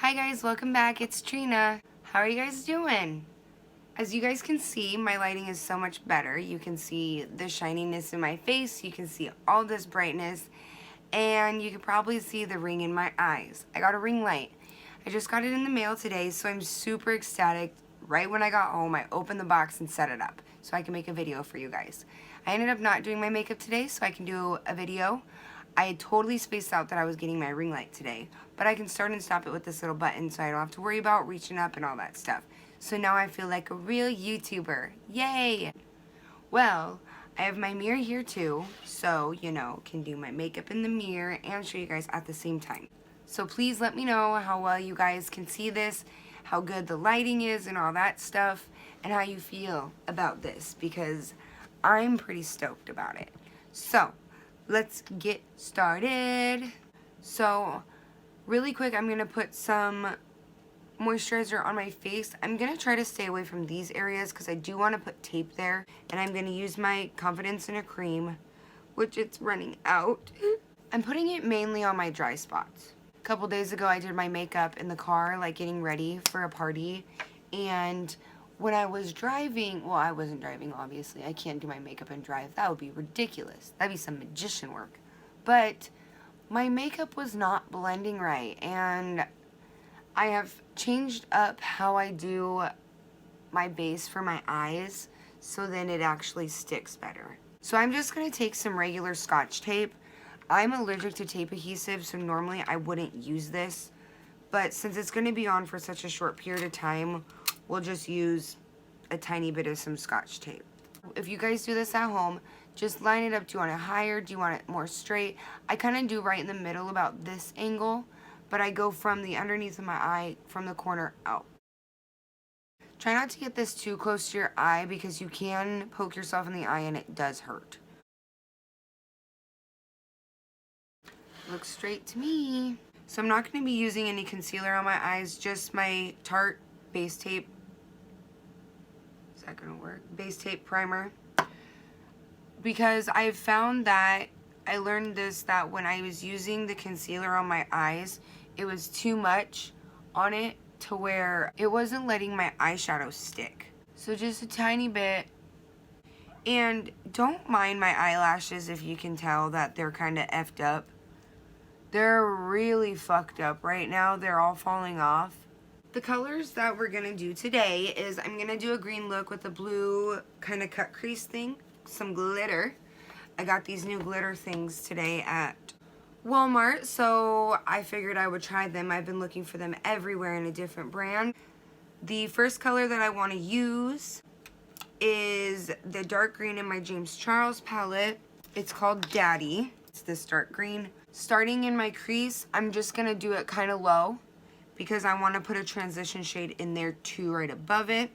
Hi guys, welcome back. It's Trina. How are you guys doing? As you guys can see, my lighting is so much better. You can see the shininess in my face, you can see all this brightness, and you can probably see the ring in my eyes. I got a ring light. I just got it in the mail today, so I'm super ecstatic. Right when I got home, I opened the box and set it up so I can make a video for you guys. I ended up not doing my makeup today so I can do a video. I had totally spaced out that I was getting my ring light today, but I can start and stop it with this little button so I don't have to worry about reaching up and all that stuff. So now I feel like a real YouTuber. Yay! Well, I have my mirror here too, so, you know, can do my makeup in the mirror and show you guys at the same time. So please let me know how well you guys can see this, how good the lighting is and all that stuff, and how you feel about this, because I'm pretty stoked about it. So, let's get started. So, really quick, I'm going to put some moisturizer on my face. I'm going to try to stay away from these areas because I do want to put tape there. And I'm going to use my Confidence in a Cream, which it's running out. I'm putting it mainly on my dry spots. A couple days ago, I did my makeup in the car, like getting ready for a party. And when I was driving, well, I wasn't driving, obviously. I can't do my makeup and drive. That would be ridiculous. That'd be some magician work. But my makeup was not blending right, and I have changed up how I do my base for my eyes so then it actually sticks better. So I'm just going to take some regular Scotch tape. I'm allergic to tape adhesive, so normally I wouldn't use this. But since it's going to be on for such a short period of time, we'll just use a tiny bit of some Scotch tape. If you guys do this at home, just line it up. Do you want it higher? Do you want it more straight? I kind of do right in the middle about this angle, but I go from the underneath of my eye, from the corner out. Try not to get this too close to your eye because you can poke yourself in the eye and it does hurt. Looks straight to me. So I'm not going to be using any concealer on my eyes, just my Tarte base tape. Is that going to work? Base tape primer. Because I've found that, I learned this, that when I was using the concealer on my eyes, it was too much on it to where it wasn't letting my eyeshadow stick. So just a tiny bit. And don't mind my eyelashes if you can tell that they're kind of effed up. They're really fucked up right now. They're all falling off. The colors that we're going to do today is I'm going to do a green look with a blue kind of cut crease thing. Some glitter. I got these new glitter things today at Walmart, so I figured I would try them. I've been looking for them everywhere in a different brand. The first color that I want to use is the dark green in my James Charles palette. It's called Daddy. It's this dark green. Starting in my crease, I'm just going to do it kind of low because I want to put a transition shade in there too right above it.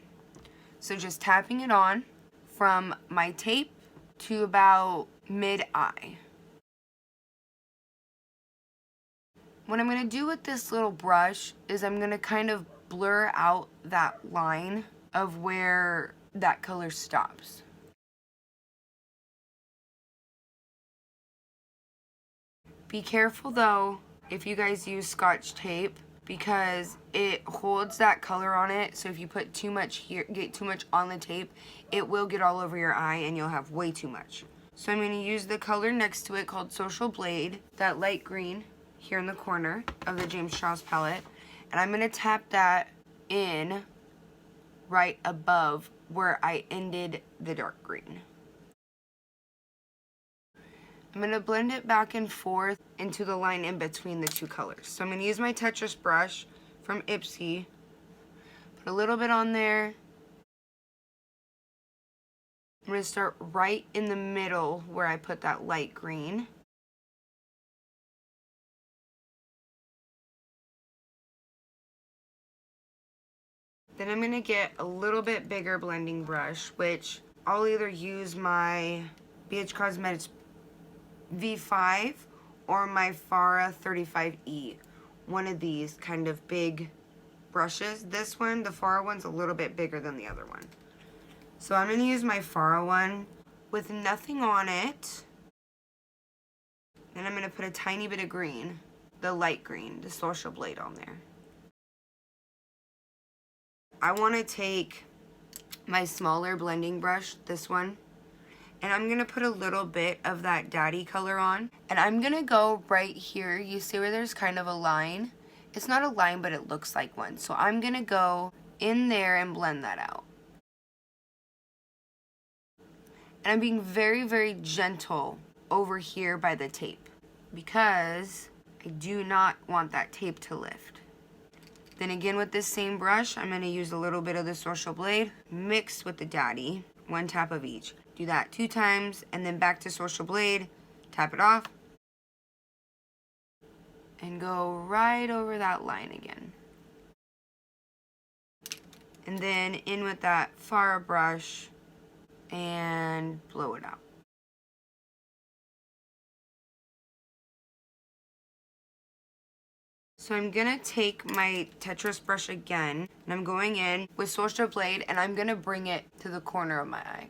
So just tapping it on from my tape to about mid-eye. What I'm going to do with this little brush is I'm going to kind of blur out that line of where that color stops. Be careful though if you guys use Scotch tape because it holds that color on it, so if you put too much here, get too much on the tape, it will get all over your eye and you'll have way too much. So I'm going to use the color next to it called Social Blade, that light green here in the corner of the James Charles palette, and I'm going to tap that in right above where I ended the dark green. I'm going to blend it back and forth into the line in between the two colors. So I'm going to use my Tetris brush from Ipsy, put a little bit on there. I'm going to start right in the middle where I put that light green. Then I'm going to get a little bit bigger blending brush, which I'll either use my BH Cosmetics V5 or my Farah 35E. One of these kind of big brushes. This one, the Farah one's a little bit bigger than the other one. So I'm going to use my Farah one with nothing on it. And I'm going to put a tiny bit of green, the light green, the Social Blade on there. I want to take my smaller blending brush, this one, and I'm going to put a little bit of that daddy color on. And I'm going to go right here. You see where there's kind of a line? It's not a line, but it looks like one. So I'm going to go in there and blend that out. And I'm being very, very gentle over here by the tape because I do not want that tape to lift. Then again with this same brush, I'm going to use a little bit of the Social Blade mixed with the daddy, 1 tap of each. Do that 2 times and then back to Social Blade, tap it off, and go right over that line again. And then in with that far brush and blow it out. So I'm gonna take my Tetris brush again, and I'm going in with Social Blade, and I'm gonna bring it to the corner of my eye.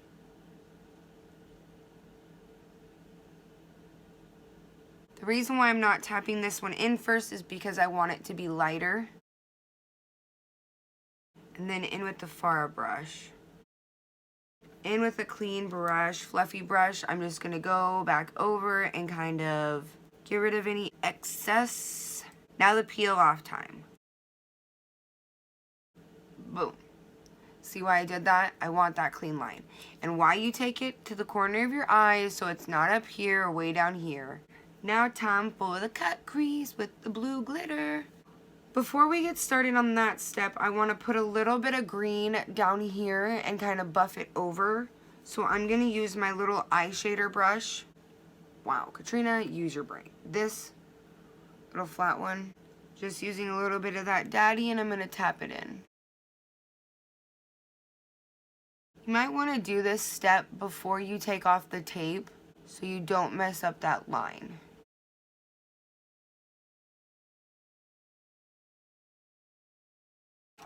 The reason why I'm not tapping this one in first is because I want it to be lighter. And then in with the far brush. In with a clean brush, fluffy brush, I'm just gonna go back over and kind of get rid of any excess. Now the peel off time. Boom. See why I did that? I want that clean line. And why you take it to the corner of your eye so it's not up here or way down here. Now time for the cut crease with the blue glitter. Before we get started on that step, I want to put a little bit of green down here and kind of buff it over. So I'm going to use my little eyeshadow brush. Wow, Katrina, use your brain. This little flat one, just using a little bit of that daddy, and I'm going to tap it in. You might want to do this step before you take off the tape so you don't mess up that line.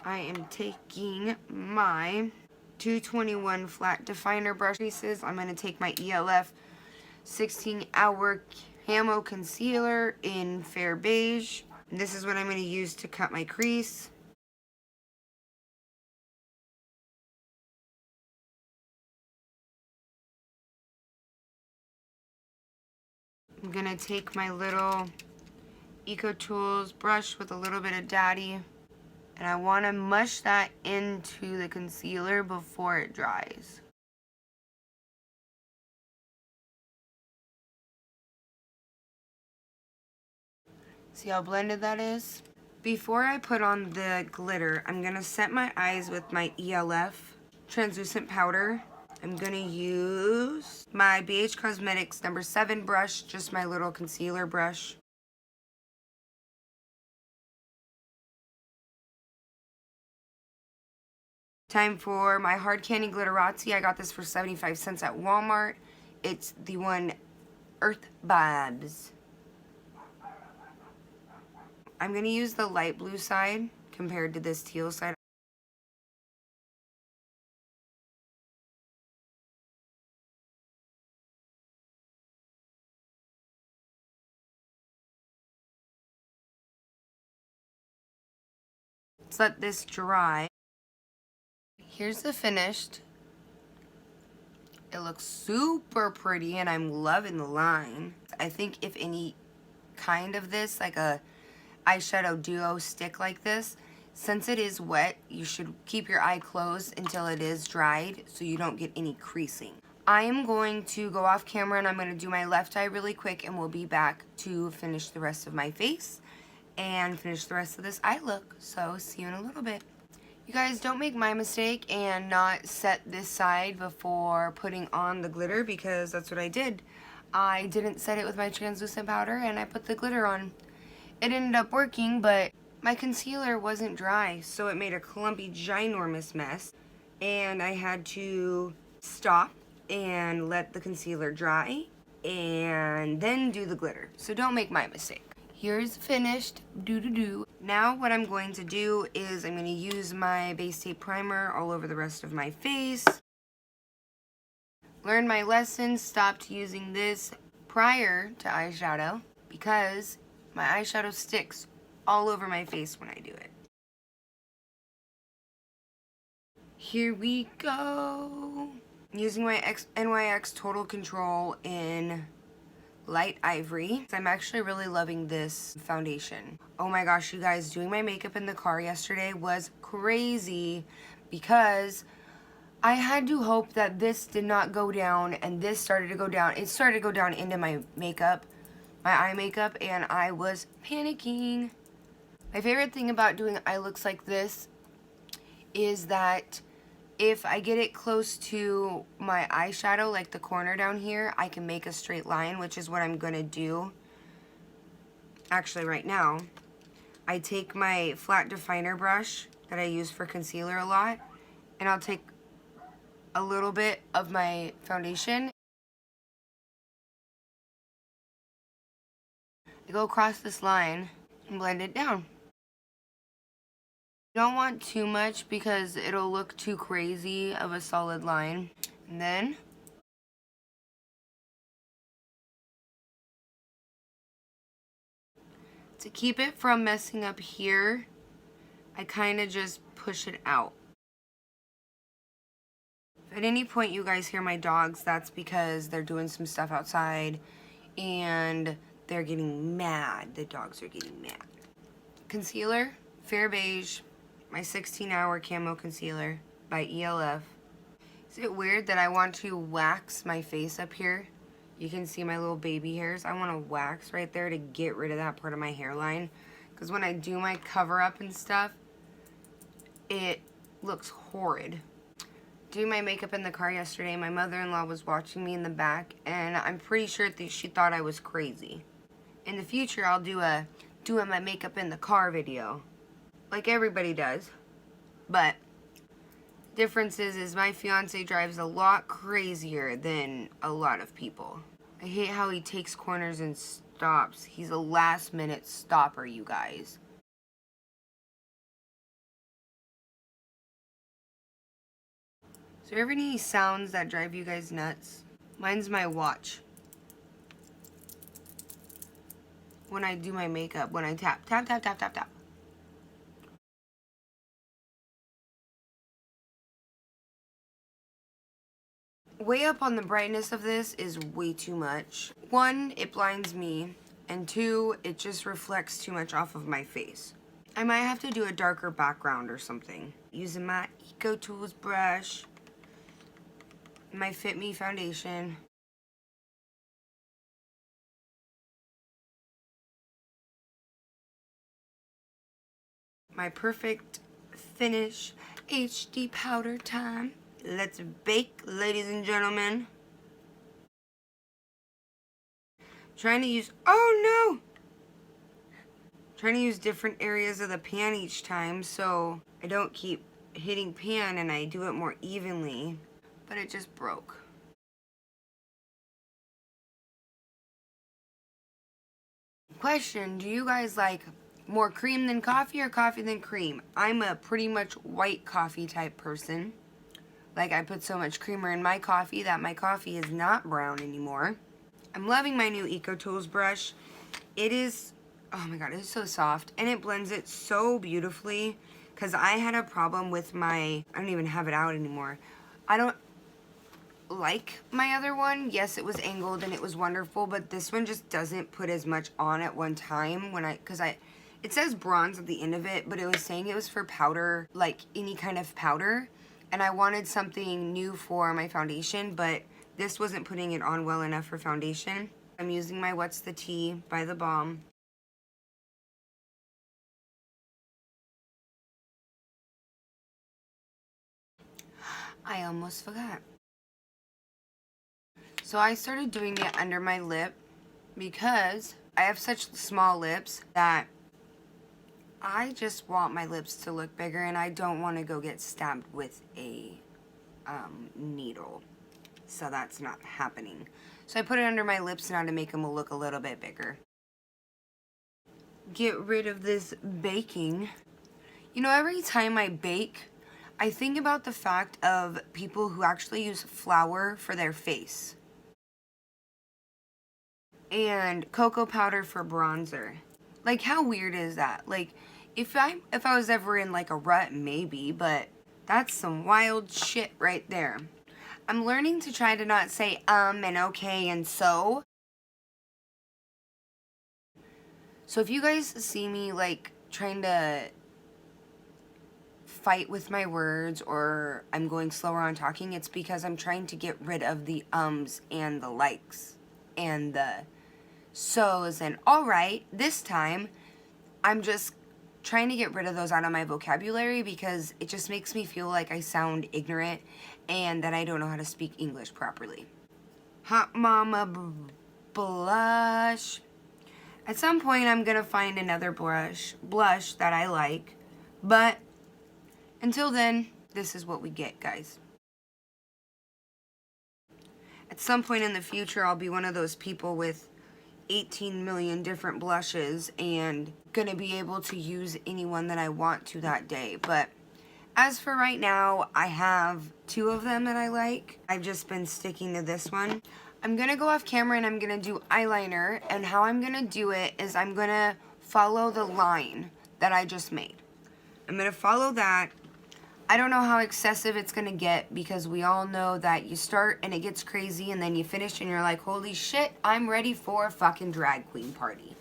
I am taking my 221 flat definer brush creases. I'm going to take my ELF 16-hour camo concealer in fair beige. And this is what I'm going to use to cut my crease. I'm going to take my little Eco Tools brush with a little bit of daddy, and I want to mush that into the concealer before it dries. See how blended that is? Before I put on the glitter, I'm going to set my eyes with my ELF translucent powder. I'm going to use my BH Cosmetics number 7 brush, just my little concealer brush. Time for my Hard Candy Glitteratzi. I got this for 75 cents at Walmart. It's the one Earth Vibes. I'm going to use the light blue side compared to this teal side. Let's let this dry. Here's the finished. It looks super pretty and I'm loving the line. I think if any kind of this, like a eyeshadow duo stick like this, since it is wet, you should keep your eye closed until it is dried so you don't get any creasing. I am going to go off camera and I'm going to do my left eye really quick, and we'll be back to finish the rest of my face and finish the rest of this eye look. So see you in a little bit. You guys, don't make my mistake and not set this side before putting on the glitter, because that's what I did. I didn't set it with my translucent powder and I put the glitter on. It ended up working, but my concealer wasn't dry, so it made a clumpy, ginormous mess. And I had to stop and let the concealer dry and then do the glitter. So don't make my mistake. Here's finished. Doo-doo-doo. Now what I'm going to do is I'm going to use my base tape primer all over the rest of my face. Learned my lesson, stopped using this prior to eyeshadow because my eyeshadow sticks all over my face when I do it. Here we go. Using my NYX Total Control in Light Ivory. I'm actually really loving this foundation. Oh my gosh, you guys, doing my makeup in the car yesterday was crazy because I had to hope that this did not go down and this started to go down. It started to go down into my makeup, my eye makeup, and I was panicking. My favorite thing about doing eye looks like this is that if I get it close to my eyeshadow, like the corner down here, I can make a straight line, which is what I'm gonna do. Actually, right now, I take my flat definer brush that I use for concealer a lot, and I'll take a little bit of my foundation. I go across this line and blend it down. You don't want too much because it'll look too crazy of a solid line. And then to keep it from messing up here, I kind of just push it out. If at any point you guys hear my dogs, that's because they're doing some stuff outside and they're getting mad. The dogs are getting mad. Concealer, Fair Beige, my 16-hour camo concealer by ELF. Is it weird that I want to wax my face up here? You can see my little baby hairs. I want to wax right there to get rid of that part of my hairline. Because when I do my cover up and stuff, it looks horrid. Doing my makeup in the car yesterday, my mother-in-law was watching me in the back, and I'm pretty sure that she thought I was crazy. In the future, I'll do a doing my makeup in the car video, like everybody does. But difference is my fiance drives a lot crazier than a lot of people. I hate how he takes corners and stops. He's a last-minute stopper, you guys. Is there ever any sounds that drive you guys nuts? Mine's my watch. When I do my makeup, when I tap, tap, tap, tap, tap, tap. Way up on the brightness of this is way too much. One, it blinds me, and two, it just reflects too much off of my face. I might have to do a darker background or something. Using my Eco Tools brush, my Fit Me foundation. My Perfect Finish HD powder time. Let's bake, ladies and gentlemen. Trying to use, oh no! Trying to use different areas of the pan each time so I don't keep hitting pan and I do it more evenly. But it just broke. Question, do you guys like more cream than coffee or coffee than cream? I'm a pretty much white coffee type person. Like, I put so much creamer in my coffee that my coffee is not brown anymore. I'm loving my new Eco Tools brush. It is, oh my god, it is so soft. And it blends it so beautifully. Because I had a problem with my, I don't even have it out anymore. I don't like my other one. Yes, it was angled and it was wonderful. But this one just doesn't put as much on at one time. It says bronze at the end of it. But it was saying it was for powder, like any kind of powder. And I wanted something new for my foundation, but this wasn't putting it on well enough for foundation. I'm using my What's the Tea by The Balm. I almost forgot. So I started doing it under my lip because I have such small lips that I just want my lips to look bigger and I don't want to go get stabbed with a needle. So that's not happening. So I put it under my lips now to make them look a little bit bigger. Get rid of this baking. You know, every time I bake, I think about the fact of people who actually use flour for their face. And cocoa powder for bronzer. Like, how weird is that? Like, if I was ever in like a rut, maybe, but That's some wild shit right there. I'm learning to try to not say and okay and so. So if you guys see me like trying to fight with my words or I'm going slower on talking, it's because I'm trying to get rid of the ums and the likes and the so's and alright. This time I'm just trying to get rid of those out of my vocabulary because it just makes me feel like I sound ignorant and that I don't know how to speak English properly. Hot Mama blush. At some point I'm gonna find another blush that I like, but until then, this is what we get, guys. At some point in the future, I'll be one of those people with 18 million different blushes and gonna be able to use any one that I want to that day. But as for right now, I have 2 of them that I like. I've just been sticking to this one. I'm gonna go off camera and I'm gonna do eyeliner, and how I'm gonna do it is I'm gonna follow the line that I just made. I'm gonna follow that. I don't know how excessive it's gonna get because we all know that you start and it gets crazy and then you finish and you're like, holy shit, I'm ready for a fucking drag queen party.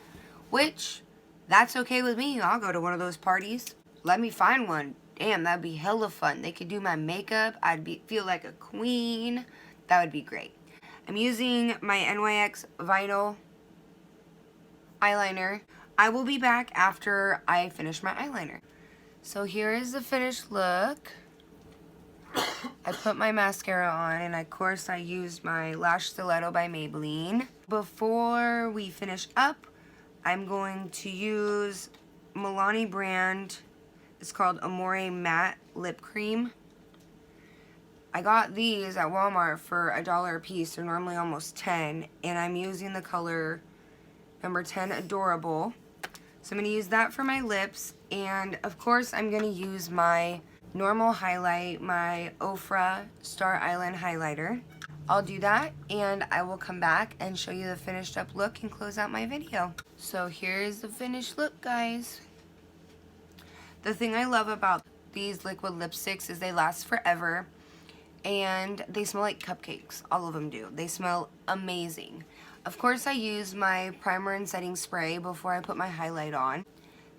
Which, that's okay with me. I'll go to one of those parties. Let me find one. Damn, that'd be hella fun. They could do my makeup. Feel like a queen. That would be great. I'm using my NYX Vinyl eyeliner. I will be back after I finish my eyeliner. So here is the finished look. I put my mascara on, and of course I used my Lash Stiletto by Maybelline. Before we finish up, I'm going to use Milani brand. It's called Amore Matte Lip Cream. I got these at Walmart for $1 a piece. They're normally almost 10, and I'm using the color number 10 Adorable. So I'm going to use that for my lips, and of course I'm going to use my normal highlight, my Ofra Star Island highlighter. I'll do that, and I will come back and show you the finished up look and close out my video. So here's the finished look, guys. The thing I love about these liquid lipsticks is they last forever, and they smell like cupcakes. All of them do. They smell amazing. Of course, I use my primer and setting spray before I put my highlight on.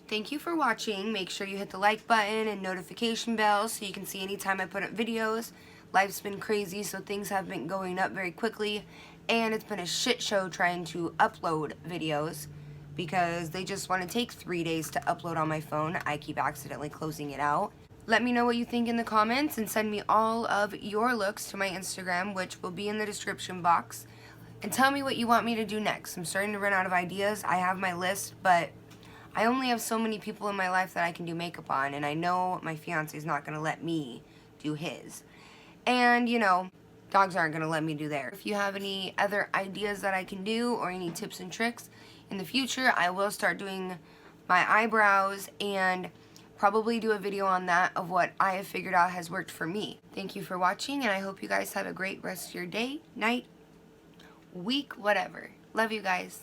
Thank you for watching. Make sure you hit the like button and notification bell so you can see anytime I put up videos. Life's been crazy, so things have been going up very quickly, and it's been a shit show trying to upload videos because they just want to take 3 days to upload on my phone. I keep accidentally closing it out. Let me know what you think in the comments and send me all of your looks to my Instagram, which will be in the description box. And tell me what you want me to do next. I'm starting to run out of ideas. I have my list, but I only have so many people in my life that I can do makeup on, and I know my fiance is not going to let me do his. And, you know, dogs aren't going to let me do theirs. If you have any other ideas that I can do or any tips and tricks in the future, I will start doing my eyebrows and probably do a video on that of what I have figured out has worked for me. Thank you for watching, and I hope you guys have a great rest of your day, night, week, whatever. Love you guys.